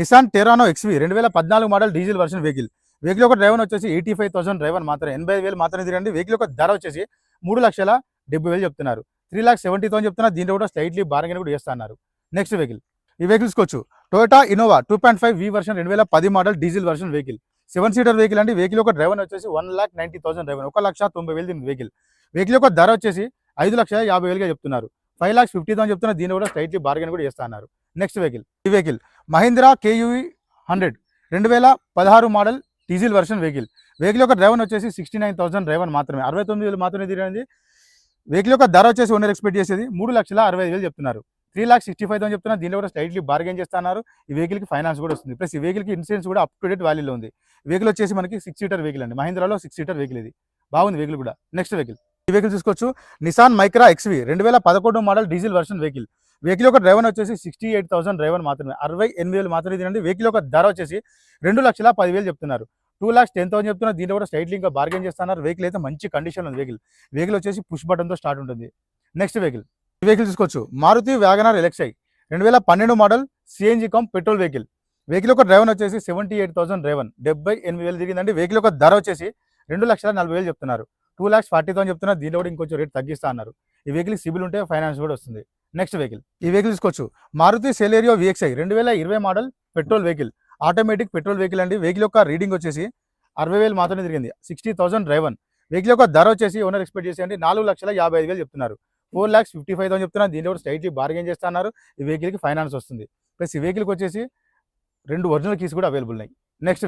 Nissan టెరానో XV 2014 model diesel version vehicle యొక్క driver వచ్చేసి 85,000 driver మాత్రమే 85,000 మాత్రమే తిరగండి. వెహికల్ యొక్క ధర వచ్చేసి 3,70,000 చెప్తున్నారు. 3,70,000 చెప్తున్నారు. దీంట్లో కూడా స్లైట్లీ బార్గెన్ కూడా చేస్తున్నారు. నెక్స్ట్ వెహికల్ ఈ వెహికల్స్ కొచ్చు Toyota Innova 2.5 V version 2010 model diesel version vehicle 7 seater vehicle అండి. వెహికల్ యొక్క డ్రైవర్ వచ్చేసి 1,90,000 డ్రైవర్ 1,90,000 వెహికల్ యొక్క ధర వచ్చేసి 5,50,000 చెప్తున్నారు. 5,50,000 చెప్తున్నారు. దీన్ని కూడా స్లైట్లీ బార్గెన్ కూడా చేస్తున్నారు. నెక్స్ట్ ఈ vehicle Mahindra KUV 100 2016 model diesel version vehicle యొక్క డ్రైవర్ వచ్చేసి 69,000 డ్రైవర్ మాత్రమే 69,000 మాత్రమే తిరిగింది. వెహికల్ యొక్క ధర వచ్చేసి ఓనర్ ఎక్స్పెక్ట్ చేసేది 3,65,000 చెప్తున్నారు. 3,65,000 చెప్తున్నారు. దీనిలో కూడా స్లైట్లీ బార్గెన్ చేస్తున్నారు. ఈ వెహికల్కి ఫైనాన్స్ కూడా వస్తుంది. ప్లస్ ఈ వెహికల్కి ఇన్సూరెన్స్ కూడా అప్ టు డేట్ వాల్యూలో ఉంది. వెహికల్ వచ్చేసి మనకి 6 సీటర్ వెహికల్ అండి. మహీంద్రాలో 6 సీటర్ వెహికల్ ఇది బాగుంది వెహికల్ కూడా. నెక్స్ట్ ఈ వెహికల్ చూసుకోవచ్చు Nissan Micra XV 2011 model diesel version vehicle యొక్క డ్రైవర్ వచ్చేసి 68,000 డ్రైవర్ మాత్రమే 68,000 మాత్రమే తినండి. వెహికల్ యొక్క ధర వచ్చేసి 2,10,000 చెప్తున్నారు. 2,10,000 చెప్తున్నారు. దీంట్లో కూడా స్లైట్లీ ఇంకా బార్గెన్ చేస్తున్నారు. వెహికల్ అయితే మంచి కండిషన్ ఉంది. వెహికల్ వచ్చేసి పుష్ బటన్తో స్టార్ట్ ఉంటుంది. నెక్స్ట్ ఈ వెహికల్ చూసుకోవచ్చు Maruti WagonR LXi 2012 model CNG cum petrol vehicle యొక్క డ్రైవర్ వచ్చేసి 78,000 డ్రైవర్ 78,000 తిరిగిందండి. వెహికల్ యొక్క ధర వచ్చేసి 2,40,000 చెప్తున్నారు. 2,40,000 చెప్తున్నారు. దీనిలో కూడా ఇంకొంచెం రేట్ తగ్గిస్తా అన్నారు. ఈ వెహికల్ సిబిల్ ఉంటే ఫైనాన్స్ కూడా వస్తుంది. నెక్స్ట్ ఈ వెహికల్ చూసుకోవచ్చు Maruti Celerio VXi 2020 model petrol automatic petrol vehicle అండి. వెహికల్ యొక్క రీడింగ్ వచ్చేసి 60,000 మాత్రమే తిరిగింది. 60,000 డ్రైవర్ వెహికల్ యొక్క ధర వచ్చేసి ఓనర్ ఎక్స్పెక్ట్ చేసేయండి 4,55,000 చెప్తున్నారు. 4,55,000 చెప్తున్నారు. దీనిలో కూడా స్లైట్లీ బార్గెన్ చేస్తున్నారు. ఈ వెహికల్కి ఫైనాన్స్ వస్తుంది. ప్లస్ ఈ వెహికల్కి వచ్చేసి 2 ఒరిజినల్ కీస్ కూడా అవైలబుల్ ఉన్నాయి. నెక్స్ట్